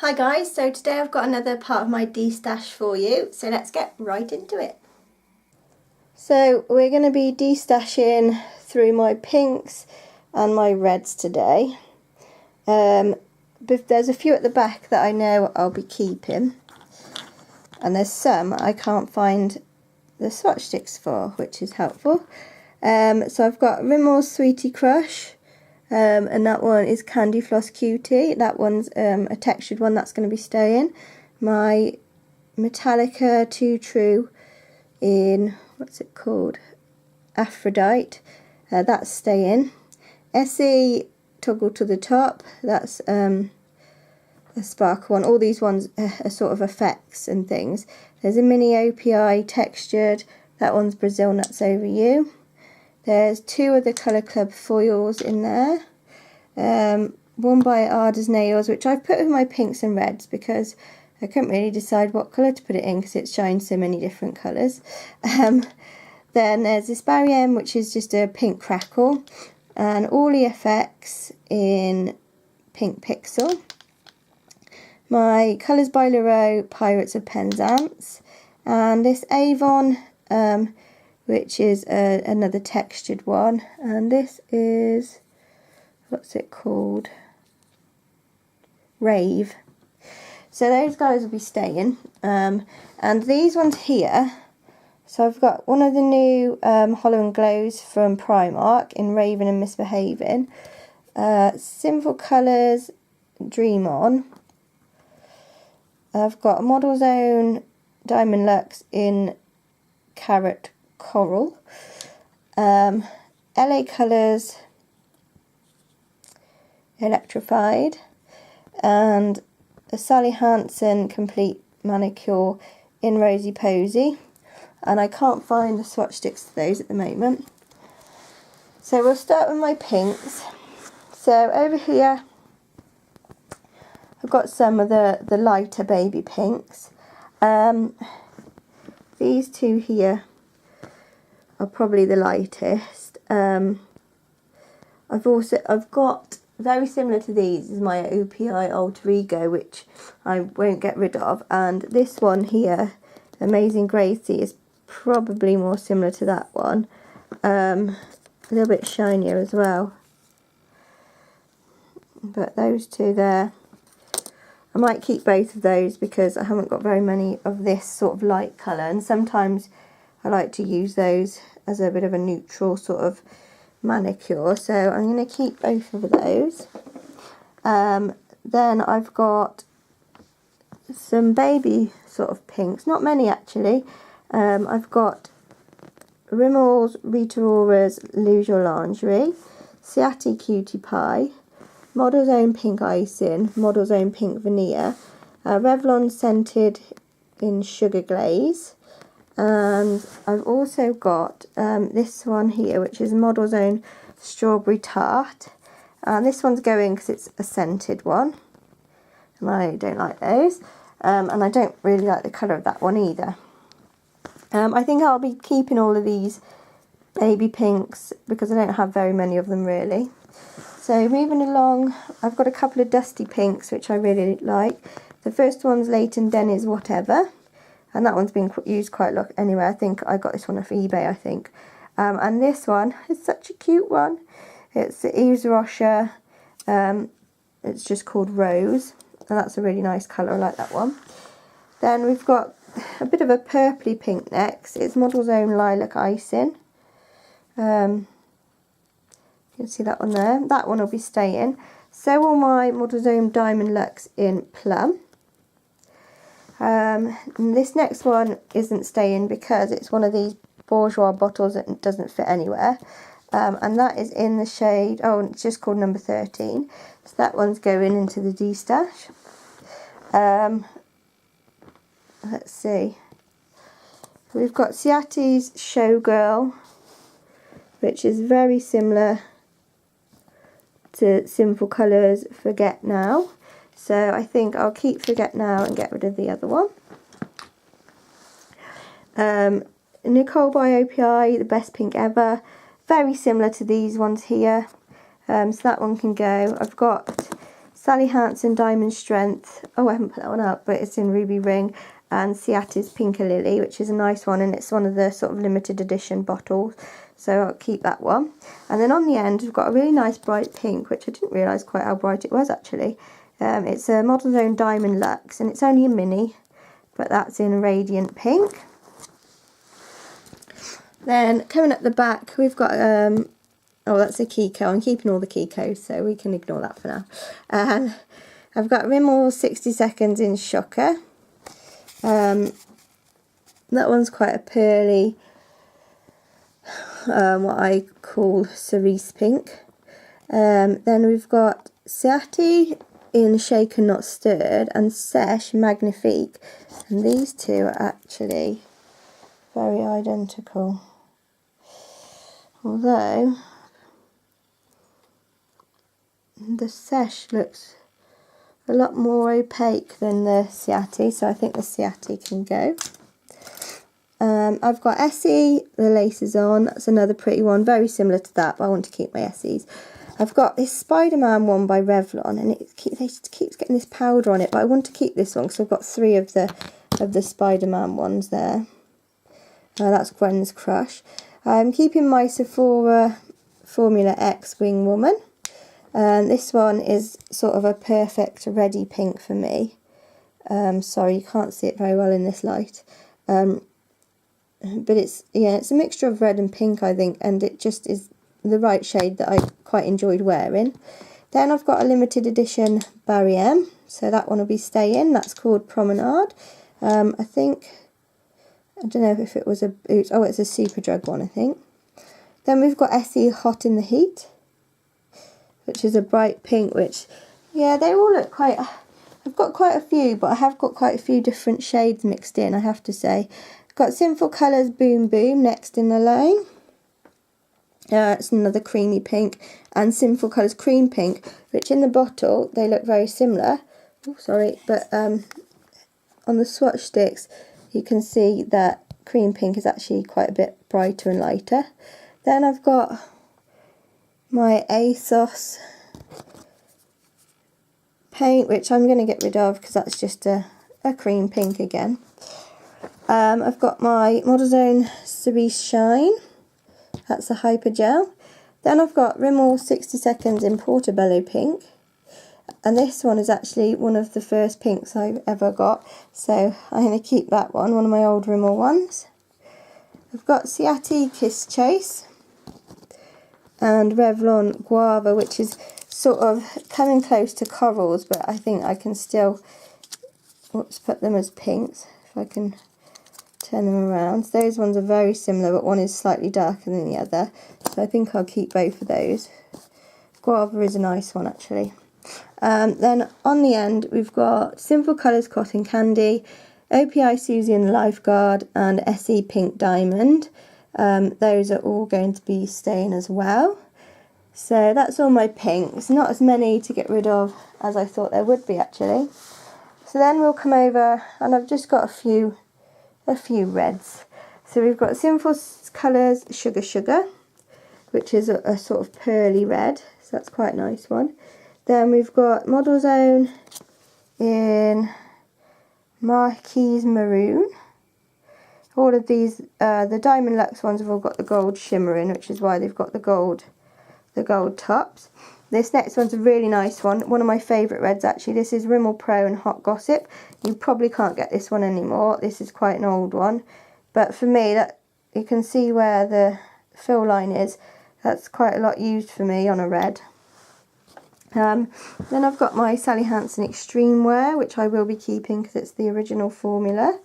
Hi guys, so today I've got another part of my Destash for you, so let's get right into it. So we're going to be destashing through my pinks and my reds today. But there's a few at the back that I know I'll be keeping, and there's some I can't find the swatch sticks for, which is helpful. So I've got Rimmel's Sweetie Crush. And that one is Candy Floss Cutie. That one's a textured one that's going to be staying. My Metallica Too True in, what's it called? Aphrodite. That's staying. Essie Toggle to the Top. That's a sparkle one. All these ones are sort of effects and things. There's a mini OPI textured. That one's Brazil Nuts Over You. There's two of the Colour Club foils in there. One by Ada's Nails, which I've put with my pinks and reds because I couldn't really decide what colour to put it in because it shines so many different colours. Then there's this Barry M, which is just a pink crackle. And Orly FX in Pink Pixel. My Colours by Leroux Pirates of Penzance. And this Avon, which is another textured one, and this is, what's it called, Rave. So those guys will be staying, and these ones here, so I've got one of the new Hollow and Glows from Primark in Raven and Misbehaving, Sinful Colours Dream On. I've got a Model's Own Diamond Luxe in Carrot Coral, LA Colours Electrified, and a Sally Hansen Complete Manicure in Rosy Posy, and I can't find the swatch sticks to those at the moment. So we'll start with my pinks. So over here I've got some of the lighter baby pinks. These two here are probably the lightest. I've got very similar to these is my OPI Alter Ego, which I won't get rid of, and this one here, Amazing Gracie, is probably more similar to that one. A little bit shinier as well. But those two there, I might keep both of those because I haven't got very many of this sort of light colour, and sometimes I like to use those as a bit of a neutral sort of manicure, so I'm going to keep both of those. Then I've got some baby sort of pinks, not many actually. I've got Rimmel's Rita Ora's Lose Your Lingerie, Ciati Cutie Pie, Model's Own Pink Icing, Model's Own Pink Veneer, Revlon Scented in Sugar Glaze, and I've also got this one here, which is Model's Own Strawberry Tart, and this one's going because it's a scented one, and I don't like those, and I don't really like the colour of that one either. I think I'll be keeping all of these baby pinks because I don't have very many of them really. So moving along, I've got a couple of dusty pinks which I really like. The first one's Leighton Dennis Whatever, and that one's been used quite a lot anyway. I think I got this one off eBay, I think. And this one is such a cute one. It's the Yves Rocher, it's just called Rose, and that's a really nice colour, I like that one. Then we've got a bit of a purpley pink next. It's Model's Own Lilac Icing. You can see that one there. That one will be staying. So will my Model's Own Diamond Luxe in Plum. And this next one isn't staying because it's one of these bourgeois bottles that doesn't fit anywhere. And that is in the shade, oh, it's just called number 13. So that one's going into the Destash. Let's see. We've got Ciati's Showgirl, which is very similar to Sinful Colours Forget Now. So I think I'll keep Forget Now and get rid of the other one. Nicole by OPI, The Best Pink Ever. Very similar to these ones here. So that one can go. I've got Sally Hansen Diamond Strength. Oh, I haven't put that one up, but it's in Ruby Ring. And Ciati's Pinker Lily, which is a nice one, and it's one of the sort of limited edition bottles. So I'll keep that one. And then on the end, we've got a really nice bright pink, which I didn't realise quite how bright it was actually. It's a Model Zone Diamond Luxe, and it's only a mini, but that's in Radiant Pink. Then coming up the back, we've got, oh, that's a Kiko. I'm keeping all the Kikos, so we can ignore that for now. And I've got Rimmel 60 Seconds in Shocker. That one's quite a pearly, what I call cerise pink. Then we've got Ciati in Shaken Not Stirred and Sesh Magnifique. And these two are actually very identical. Although the Sesh looks a lot more opaque than the Ciati, so I think the Ciati can go. I've got Essie, the lace is on. That's another pretty one, very similar to that, but I want to keep my Essies. I've got this Spider-Man one by Revlon, and it keeps getting this powder on it, but I want to keep this one because I've got 3 of the Spider-Man ones there. That's Gwen's Crush. I'm keeping my Sephora Formula X Wing Woman. This one is sort of a perfect reddy pink for me. Sorry, you can't see it very well in this light. But it's a mixture of red and pink, I think, and it just is the right shade that I quite enjoyed wearing. Then I've got a limited edition Barry M, so that one will be staying. That's called Promenade. I don't know if it was it's a Superdrug one, I think. Then we've got Essie Hot in the Heat, which is a bright pink, which, yeah, they all look quite, I've got quite a few, but I have got quite a few different shades mixed in, I have to say. I've got Sinful Colours Boom Boom next in the line. It's another creamy pink, and Sinful Colours Cream Pink, which in the bottle, they look very similar. Oh, sorry, but on the swatch sticks, you can see that cream pink is actually quite a bit brighter and lighter. Then I've got my ASOS paint, which I'm going to get rid of because that's just a cream pink again. I've got my Model Zone Cerise Shine. That's a Hypergel. Then I've got Rimmel 60 Seconds in Portobello Pink. And this one is actually one of the first pinks I've ever got, so I'm going to keep that one of my old Rimmel ones. I've got Ciati Kiss Chase and Revlon Guava, which is sort of coming close to corals, but I think I can still put them as pinks, if I can turn them around. So those ones are very similar, but one is slightly darker than the other, so I think I'll keep both of those. Guava is a nice one, actually. Then on the end, we've got Sinful Colours Cotton Candy, OPI Susie and the Lifeguard, and Essie Pink Diamond. Those are all going to be staying as well. So that's all my pinks. Not as many to get rid of as I thought there would be, actually. So then we'll come over, and I've just got a few reds. So we've got Sinful Colours Sugar Sugar, which is a sort of pearly red. So that's quite a nice one. Then we've got Model Zone in Marquise Maroon. All of these, the Diamond Luxe ones have all got the gold shimmer in, which is why they've got the gold tops. This next one's a really nice one of my favourite reds, actually. This is Rimmel Pro and Hot Gossip. You probably can't get this one anymore. This is quite an old one. But for me, that you can see where the fill line is. That's quite a lot used for me on a red. Then I've got my Sally Hansen Extreme Wear, which I will be keeping because it's the original formula.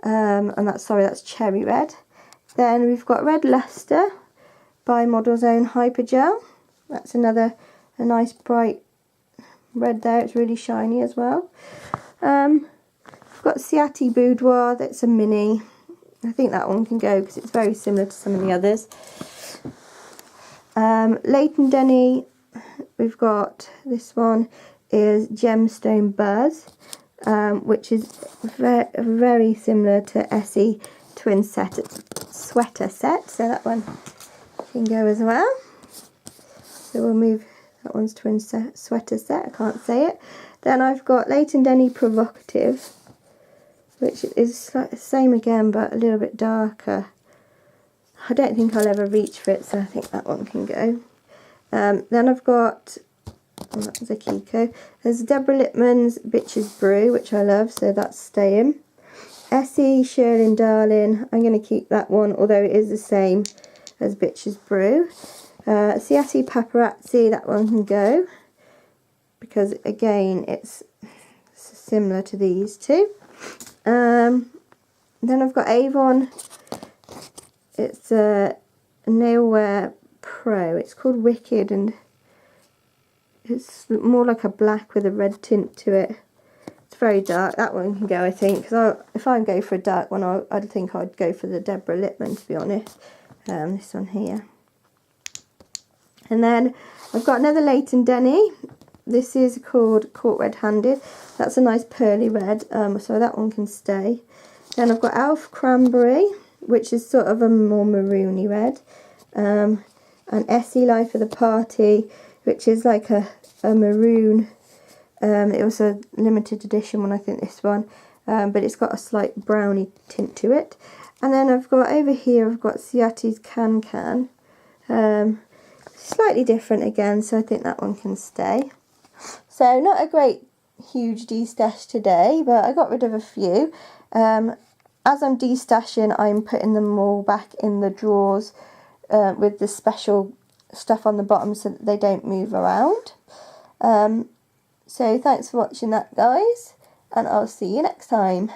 And that's cherry red. Then we've got Red Luster by Model Zone Hypergel. That's a nice bright red there. It's really shiny as well. I've got Ciati Boudoir. That's a mini. I think that one can go because it's very similar to some of the others. Leighton Denny. We've got this one is Gemstone Buzz, which is very similar to Essie Twin Sweater Set, so that one can go as well. So we'll move That one's twin sweater set, I can't say it. Then I've got Leighton Denny Provocative, which is the same again but a little bit darker. I don't think I'll ever reach for it, so I think that one can go. Then I've got, oh, that was a Kiko. There's Deborah Lippmann's Bitches Brew, which I love, so that's staying. Essie Sherlyn Darling, I'm going to keep that one, although it is the same as Bitches Brew. Ciati Paparazzi, that one can go, because again it's similar to these two. Then I've got Avon, it's a Nailwear Pro, it's called Wicked, and it's more like a black with a red tint to it. It's very dark, that one can go I think, because if I go for a dark one I'd think I'd go for the Deborah Lippmann, to be honest. This one here. And then I've got another Leighton Denny. This is called Caught Red-Handed. That's a nice pearly red, so that one can stay. Then I've got Elf Cranberry, which is sort of a more maroony red. And Essie Life of the Party, which is like a maroon. It was a limited edition one, I think, this one. But it's got a slight browny tint to it. And then I've got over here, I've got Ciati's Can Can. Slightly different again, so I think that one can stay. So not a great huge destash today, but I got rid of a few. As I'm destashing, I'm putting them all back in the drawers with the special stuff on the bottom so that they don't move around. So thanks for watching that, guys, and I'll see you next time.